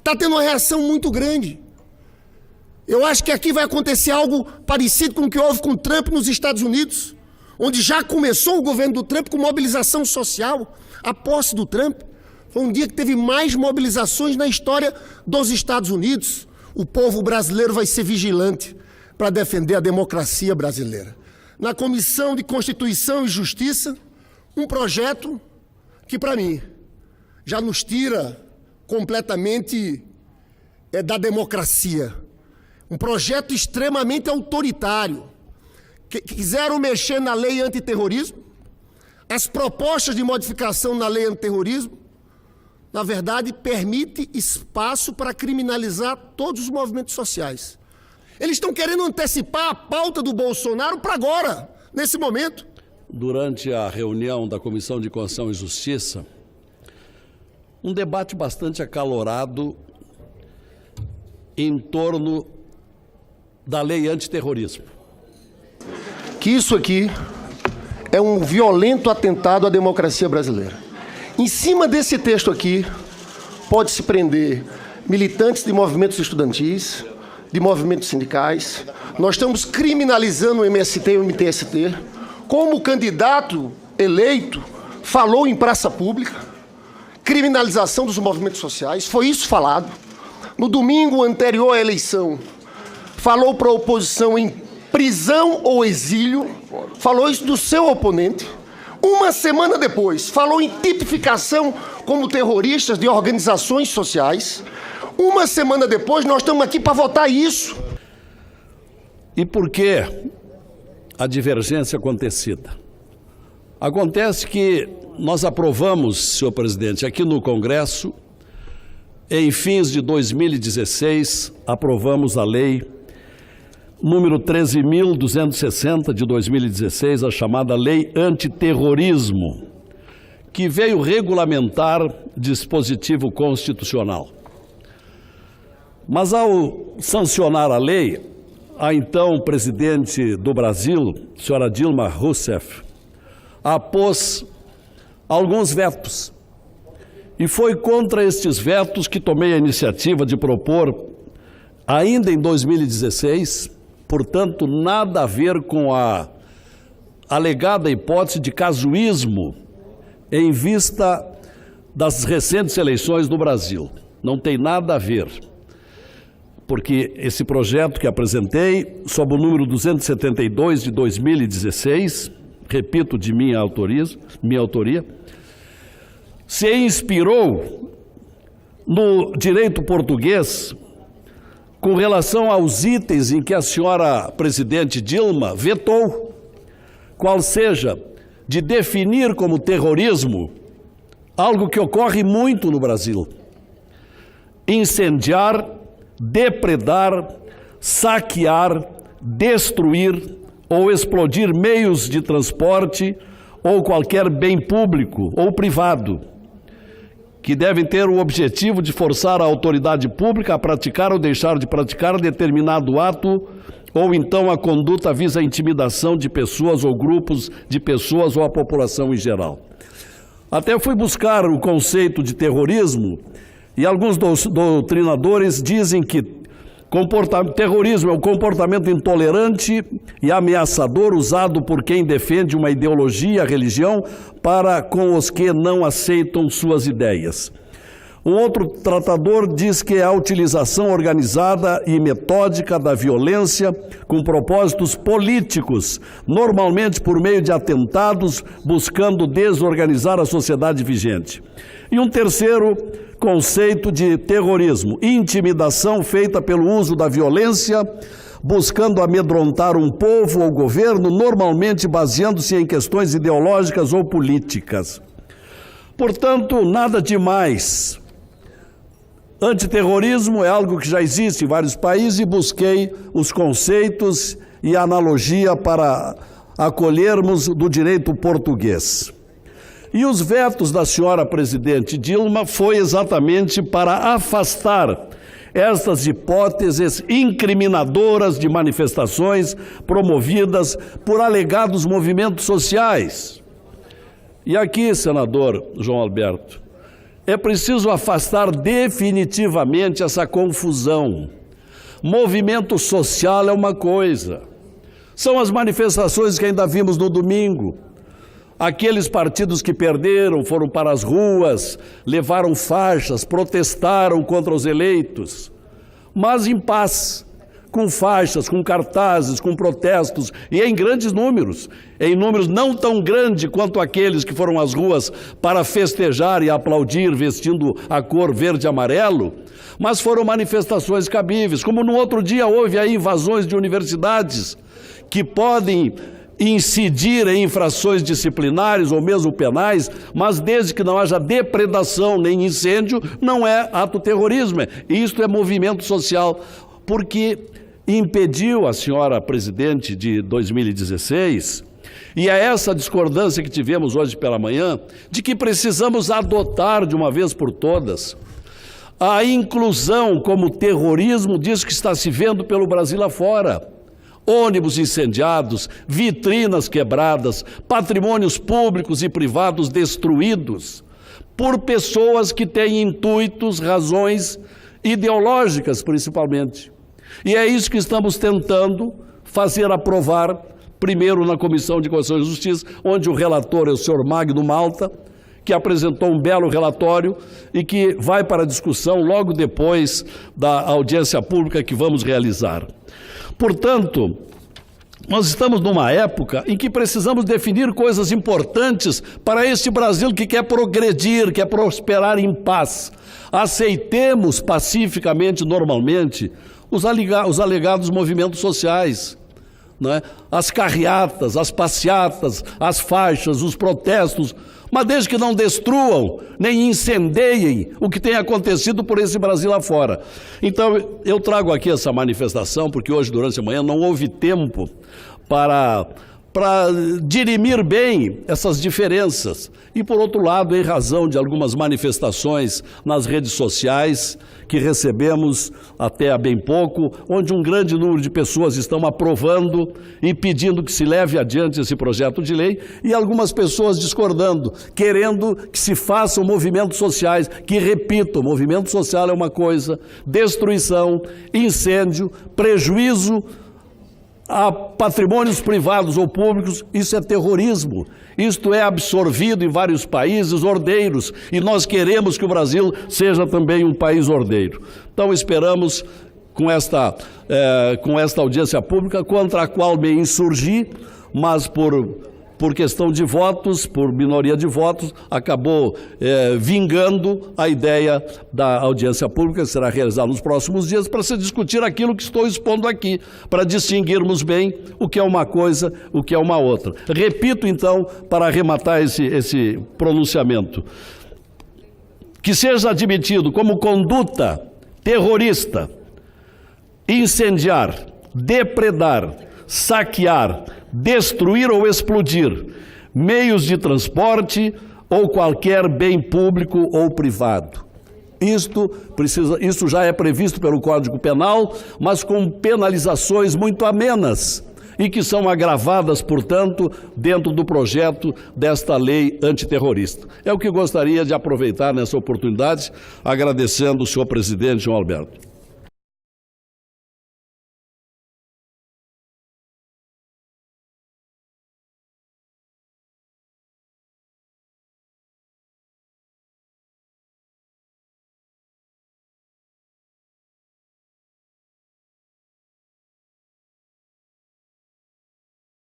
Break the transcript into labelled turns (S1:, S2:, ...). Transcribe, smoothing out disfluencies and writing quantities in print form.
S1: está tendo uma reação muito grande. Eu acho que aqui vai acontecer algo parecido com o que houve com Trump nos Estados Unidos, onde já começou o governo do Trump com mobilização social. A posse do Trump foi um dia que teve mais mobilizações na história dos Estados Unidos. O povo brasileiro vai ser vigilante para defender a democracia brasileira. Na Comissão de Constituição e Justiça, um projeto que, para mim, já nos tira completamente da democracia. Um projeto extremamente autoritário, que quiseram mexer na lei antiterrorismo. As propostas de modificação na lei antiterrorismo, na verdade, permite espaço para criminalizar todos os movimentos sociais. Eles estão querendo antecipar a pauta do Bolsonaro para agora, nesse momento.
S2: Durante a reunião da Comissão de Constituição e Justiça, um debate bastante acalorado em torno da lei antiterrorismo.
S1: Que isso aqui é um violento atentado à democracia brasileira. Em cima desse texto aqui, pode-se prender militantes de movimentos estudantis, de movimentos sindicais. Nós estamos criminalizando o MST e o MTST. Como o candidato eleito falou em praça pública, criminalização dos movimentos sociais, foi isso falado. No domingo anterior à eleição, falou para a oposição em prisão ou exílio, falou isso do seu oponente. Uma semana depois, falou em tipificação como terroristas de organizações sociais. Uma semana depois, nós estamos aqui para votar isso.
S2: E por que a divergência acontecida? Acontece que nós aprovamos, senhor presidente, aqui no Congresso, em fins de 2016, aprovamos a lei número 13.260 de 2016, a chamada Lei Antiterrorismo, que veio regulamentar dispositivo constitucional. Mas ao sancionar a lei, a então presidente do Brasil, senhora Dilma Rousseff, apôs alguns vetos. E foi contra estes vetos que tomei a iniciativa de propor, ainda em 2016, portanto, nada a ver com a alegada hipótese de casuísmo em vista das recentes eleições no Brasil. Não tem nada a ver, porque esse projeto que apresentei, sob o número 272 de 2016, repito, de minha autoria, se inspirou no direito português com relação aos itens em que a senhora presidente Dilma vetou, qual seja, de definir como terrorismo algo que ocorre muito no Brasil: incendiar, depredar, saquear, destruir ou explodir meios de transporte ou qualquer bem público ou privado, que devem ter o objetivo de forçar a autoridade pública a praticar ou deixar de praticar determinado ato, ou então a conduta visa a intimidação de pessoas ou grupos de pessoas ou a população em geral. Até fui buscar o conceito de terrorismo e alguns doutrinadores dizem que terrorismo é um comportamento intolerante e ameaçador usado por quem defende uma ideologia, religião, para com os que não aceitam suas ideias. Um outro tratador diz que é a utilização organizada e metódica da violência com propósitos políticos, normalmente por meio de atentados, buscando desorganizar a sociedade vigente. E um terceiro conceito de terrorismo: intimidação feita pelo uso da violência, buscando amedrontar um povo ou governo, normalmente baseando-se em questões ideológicas ou políticas. Portanto, nada demais. Antiterrorismo é algo que já existe em vários países e busquei os conceitos e a analogia para acolhermos do direito português. E os vetos da senhora presidente Dilma foi exatamente para afastar estas hipóteses incriminadoras de manifestações promovidas por alegados movimentos sociais. E aqui, senador João Alberto, é preciso afastar definitivamente essa confusão. Movimento social é uma coisa. São as manifestações que ainda vimos no domingo. Aqueles partidos que perderam foram para as ruas, levaram faixas, protestaram contra os eleitos, mas em paz, com faixas, com cartazes, com protestos, e em grandes números, em números não tão grandes quanto aqueles que foram às ruas para festejar e aplaudir vestindo a cor verde e amarelo, mas foram manifestações cabíveis, como no outro dia houve aí invasões de universidades que podem incidir em infrações disciplinares ou mesmo penais, mas desde que não haja depredação nem incêndio, não é ato terrorismo, isto é movimento social, porque impediu a senhora presidente de 2016, e é essa discordância que tivemos hoje pela manhã, de que precisamos adotar de uma vez por todas a inclusão como terrorismo disso que está se vendo pelo Brasil afora. Ônibus incendiados, vitrinas quebradas, patrimônios públicos e privados destruídos por pessoas que têm intuitos, razões ideológicas principalmente. E é isso que estamos tentando fazer aprovar, primeiro na Comissão de Constituição e Justiça, onde o relator é o senhor Magno Malta, que apresentou um belo relatório e que vai para a discussão logo depois da audiência pública que vamos realizar. Portanto, nós estamos numa época em que precisamos definir coisas importantes para este Brasil que quer progredir, quer prosperar em paz. Aceitemos pacificamente, normalmente, os alegados movimentos sociais, não é? As carreatas, as passeatas, as faixas, os protestos, mas desde que não destruam, nem incendeiem o que tem acontecido por esse Brasil afora. Então, eu trago aqui essa manifestação, porque hoje, durante a manhã, não houve tempo para dirimir bem essas diferenças. E, por outro lado, em razão de algumas manifestações nas redes sociais que recebemos até há bem pouco, onde um grande número de pessoas estão aprovando e pedindo que se leve adiante esse projeto de lei, e algumas pessoas discordando, querendo que se façam movimentos sociais, que, repito, movimento social é uma coisa, destruição, incêndio, prejuízo a patrimônios privados ou públicos, isso é terrorismo. Isto é absorvido em vários países ordeiros e nós queremos que o Brasil seja também um país ordeiro. Então esperamos com esta audiência pública, contra a qual me insurgi, mas por questão de votos, por minoria de votos, acabou vingando a ideia da audiência pública, que será realizada nos próximos dias, para se discutir aquilo que estou expondo aqui, para distinguirmos bem o que é uma coisa, o que é uma outra. Repito, então, para arrematar esse pronunciamento, que seja admitido como conduta terrorista, incendiar, depredar, saquear, destruir ou explodir meios de transporte ou qualquer bem público ou privado. Isso já é previsto pelo Código Penal, mas com penalizações muito amenas e que são agravadas, portanto, dentro do projeto desta lei antiterrorista. É o que gostaria de aproveitar nessa oportunidade, agradecendo o senhor presidente João Alberto.